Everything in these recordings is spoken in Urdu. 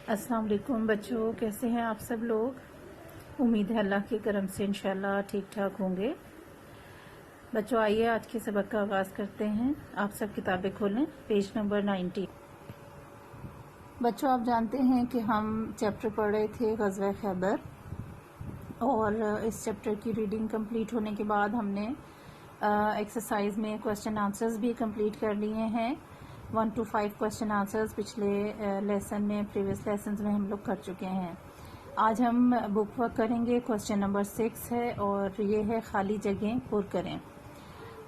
السلام علیکم بچوں، کیسے ہیں آپ سب لوگ؟ امید ہے اللہ کے کرم سے انشاءاللہ ٹھیک ٹھاک ہوں گے۔ بچوں آئیے آج کے سبق کا آغاز کرتے ہیں۔ آپ سب کتابیں کھولیں، پیج نمبر 90۔ بچوں آپ جانتے ہیں کہ ہم چیپٹر پڑھ رہے تھے غزوہ خیبر، اور اس چیپٹر کی ریڈنگ کمپلیٹ ہونے کے بعد ہم نے ایکسرسائز میں کوسچن آنسرز بھی کمپلیٹ کر لیے ہیں۔ 1 to 5 کوسچن آنسرز پچھلے لیسن میں، پریویس لیسنز میں ہم لوگ کر چکے ہیں۔ آج ہم بک ورک کریں گے، کوسچن نمبر 6 ہے اور یہ ہے خالی جگہیں پر کریں۔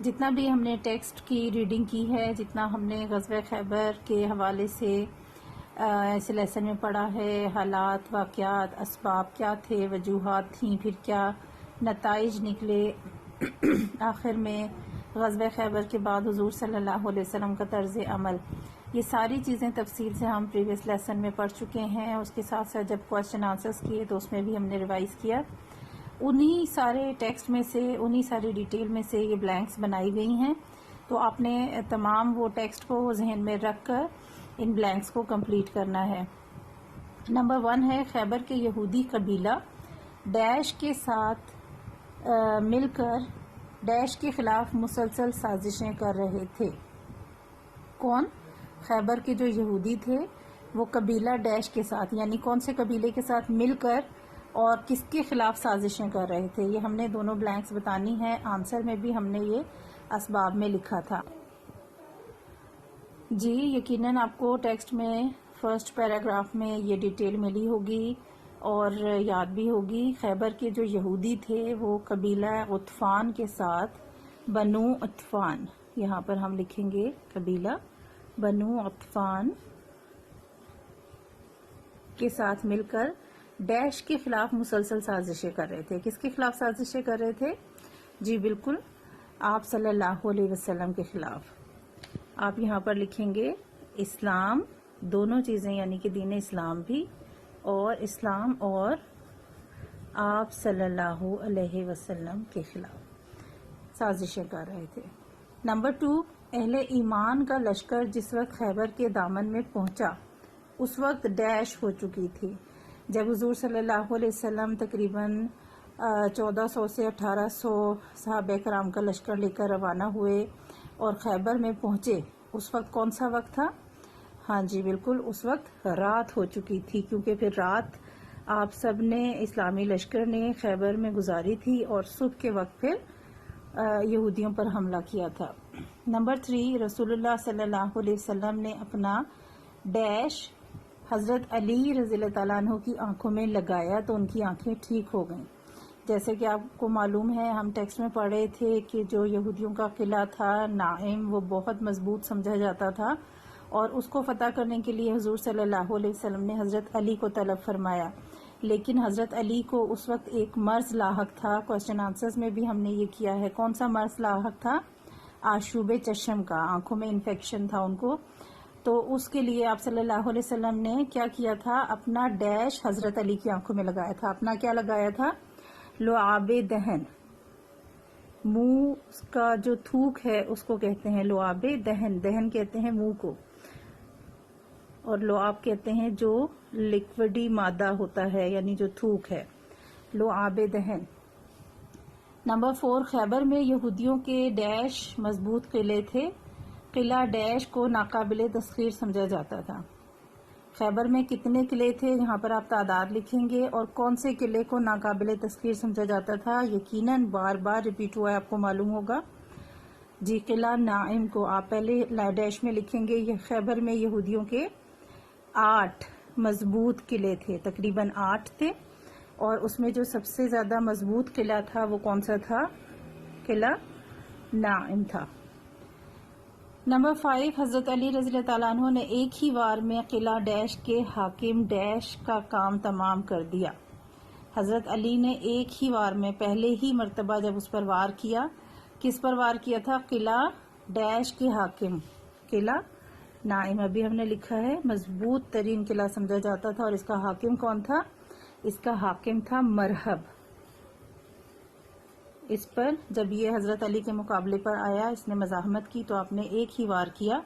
جتنا بھی ہم نے ٹیکسٹ کی ریڈنگ کی ہے، جتنا ہم نے غزوہ خیبر کے حوالے سے اس لیسن میں پڑھا ہے، حالات، واقعات، اسباب کیا تھے، وجوہات تھیں، پھر کیا نتائج نکلے، آخر میں غزوہ خیبر کے بعد حضور صلی اللہ علیہ وسلم کا طرز عمل، یہ ساری چیزیں تفصیل سے ہم پریویس لیسن میں پڑھ چکے ہیں۔ اس کے ساتھ ساتھ جب کوسچن آنسرز کیے تو اس میں بھی ہم نے ریوائز کیا۔ انہی سارے ٹیکسٹ میں سے، انہی ساری ڈیٹیل میں سے یہ بلینکس بنائی گئی ہیں، تو آپ نے تمام وہ ٹیکسٹ کو ذہن میں رکھ کر ان بلینکس کو کمپلیٹ کرنا ہے۔ نمبر 1 ہے، خیبر کے یہودی قبیلہ ڈیش کے ساتھ مل کر ڈیش کے خلاف مسلسل سازشیں کر رہے تھے۔ کون؟ خیبر کے جو یہودی تھے وہ قبیلہ ڈیش کے ساتھ، یعنی کون سے قبیلے کے ساتھ مل کر اور کس کے خلاف سازشیں کر رہے تھے، یہ ہم نے دونوں بلینکس بتانی ہیں۔ آنسر میں بھی ہم نے یہ اسباب میں لکھا تھا۔ جی یقیناً آپ کو ٹیکسٹ میں فرسٹ پیراگراف میں یہ ڈیٹیل ملی ہوگی اور یاد بھی ہوگی۔ خیبر کے جو یہودی تھے وہ قبیلہ غطفان کے ساتھ، بنو غطفان، یہاں پر ہم لکھیں گے قبیلہ بنو غطفان کے ساتھ مل کر ڈیش کے خلاف مسلسل سازشیں کر رہے تھے۔ کس کے خلاف سازشیں کر رہے تھے؟ جی بالکل، آپ صلی اللہ علیہ وسلم کے خلاف۔ آپ یہاں پر لکھیں گے اسلام، دونوں چیزیں یعنی کہ دین اسلام بھی، اور اسلام اور آپ صلی اللہ علیہ وسلم کے خلاف سازشیں کر رہے تھے۔ نمبر 2، اہل ایمان کا لشکر جس وقت خیبر کے دامن میں پہنچا اس وقت ڈیش ہو چکی تھی۔ جب حضور صلی اللہ علیہ وسلم تقریباً 1400 سے 1800 صحابہ کرام کا لشکر لے کر روانہ ہوئے اور خیبر میں پہنچے، اس وقت کون سا وقت تھا؟ ہاں جی بالکل، اس وقت رات ہو چکی تھی، کیونکہ پھر رات آپ سب نے، اسلامی لشکر نے خیبر میں گزاری تھی اور صبح کے وقت پھر یہودیوں پر حملہ کیا تھا۔ نمبر 3، رسول اللہ صلی اللہ علیہ وسلم نے اپنا ڈیش حضرت علی رضی اللہ تعالیٰ عنہ کی آنکھوں میں لگایا تو ان کی آنکھیں ٹھیک ہو گئیں۔ جیسے کہ آپ کو معلوم ہے، ہم ٹیکسٹ میں پڑھ رہے تھے کہ جو یہودیوں کا قلعہ تھا نائم، وہ بہت مضبوط سمجھا جاتا تھا، اور اس کو فتح کرنے کے لیے حضور صلی اللہ علیہ وسلم نے حضرت علی کو طلب فرمایا، لیکن حضرت علی کو اس وقت ایک مرض لاحق تھا۔ کوسچن آنسرز میں بھی ہم نے یہ کیا ہے، کون سا مرض لاحق تھا؟ آشوب چشم کا، آنکھوں میں انفیکشن تھا ان کو، تو اس کے لیے آپ صلی اللہ علیہ وسلم نے کیا کیا تھا؟ اپنا ڈیش حضرت علی کی آنکھوں میں لگایا تھا۔ اپنا کیا لگایا تھا؟ لعاب دہن، منہ کا جو تھوک ہے اس کو کہتے ہیں لعاب دہن، دہن کہتے ہیں منہ کو، اور لعاب کہتے ہیں جو لکوڈی مادہ ہوتا ہے، یعنی جو تھوک ہے، لعاب دہن۔ نمبر 4، خیبر میں یہودیوں کے ڈیش مضبوط قلعے تھے۔ قلعہ ڈیش کو ناقابل تسخیر سمجھا جاتا تھا۔ خیبر میں کتنے قلعے تھے؟ یہاں پر آپ تعداد لکھیں گے، اور کون سے قلعے کو ناقابل تسخیر سمجھا جاتا تھا؟ یقیناً بار بار ریپیٹ ہوا ہے، آپ کو معلوم ہوگا۔ جی قلعہ نائم کو آپ پہلے ڈیش میں لکھیں گے۔ یہ خیبر میں یہودیوں کے 8 مضبوط قلعے تھے، تقریباً 8 تھے، اور اس میں جو سب سے زیادہ مضبوط قلعہ تھا وہ کون سا تھا؟ قلعہ نائم تھا۔ نمبر 5، حضرت علی رضی اللہ تعالیٰ عنہ نے ایک ہی وار میں قلعہ ڈیش کے حاکم ڈیش کا کام تمام کر دیا۔ حضرت علی نے ایک ہی وار میں، پہلے ہی مرتبہ جب اس پر وار کیا، کس پر وار کیا تھا؟ قلعہ ڈیش کے حاکم، قلعہ نائم، ابھی ہم نے لکھا ہے مضبوط ترین قلعہ سمجھا جاتا تھا، اور اس کا حاکم کون تھا؟ اس کا حاکم تھا مرہب۔ اس پر جب یہ حضرت علی کے مقابلے پر آیا، اس نے مزاحمت کی، تو آپ نے ایک ہی وار کیا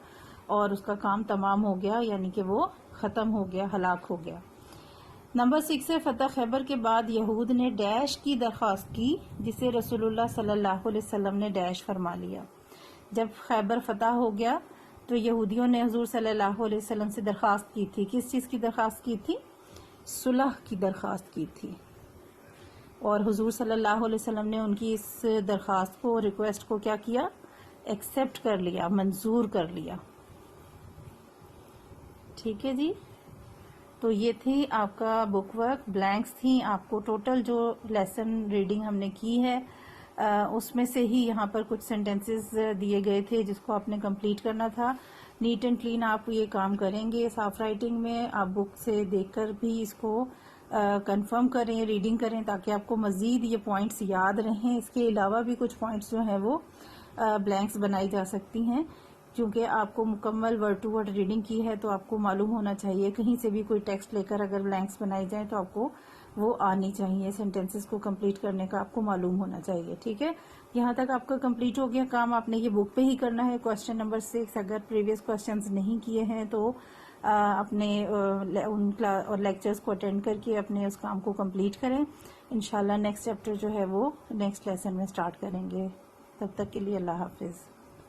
اور اس کا کام تمام ہو گیا، یعنی کہ وہ ختم ہو گیا، ہلاک ہو گیا۔ نمبر 6 ہے فتح خیبر کے بعد یہود نے ڈیش کی درخواست کی جسے رسول اللہ صلی اللہ علیہ وسلم نے ڈیش فرما لیا۔ جب خیبر فتح ہو گیا تو یہودیوں نے حضور صلی اللہ علیہ وسلم سے درخواست کی تھی۔ کس چیز کی درخواست کی تھی؟ صلح کی درخواست کی تھی، اور حضور صلی اللہ علیہ وسلم نے ان کی اس درخواست کو، ریکویسٹ کو کیا کیا؟ ایکسیپٹ کر لیا، منظور کر لیا۔ ٹھیک ہے جی، تو یہ تھی آپ کا بک ورک، بلینکس تھیں۔ آپ کو ٹوٹل جو لیسن ریڈنگ ہم نے کی ہے اس میں سے ہی یہاں پر کچھ سینٹینسز دیے گئے تھے جس کو آپ نے کمپلیٹ کرنا تھا۔ نیٹ اینڈ کلین آپ یہ کام کریں گے صاف رائٹنگ میں۔ آپ بک سے دیکھ کر بھی اس کو کنفرم کریں، ریڈنگ کریں تاکہ آپ کو مزید یہ پوائنٹس یاد رہیں۔ اس کے علاوہ بھی کچھ پوائنٹس جو ہیں وہ بلینکس بنائی جا سکتی ہیں، کیونکہ آپ کو مکمل ورڈ ٹو ورڈ ریڈنگ کی ہے تو آپ کو معلوم ہونا چاہیے، کہیں سے بھی کوئی ٹیکسٹ لے کر اگر بلینکس بنائی جائیں تو آپ کو وہ آنی چاہیے، سینٹینسز کو کمپلیٹ کرنے کا آپ کو معلوم ہونا چاہیے۔ ٹھیک ہے، یہاں تک آپ کا کمپلیٹ ہو گیا کام۔ آپ نے یہ بک پہ ہی کرنا ہے۔ کوسچن نمبر 6 اگر پریویس کوسچنز نہیں کیے ہیں تو اپنے ان لیکچرز کو اٹینڈ کر کے اپنے اس کام کو کمپلیٹ کریں۔ انشاءاللہ نیکسٹ چیپٹر جو ہے وہ نیکسٹ لیسن میں سٹارٹ کریں گے۔ تب تک کے لیے اللہ حافظ۔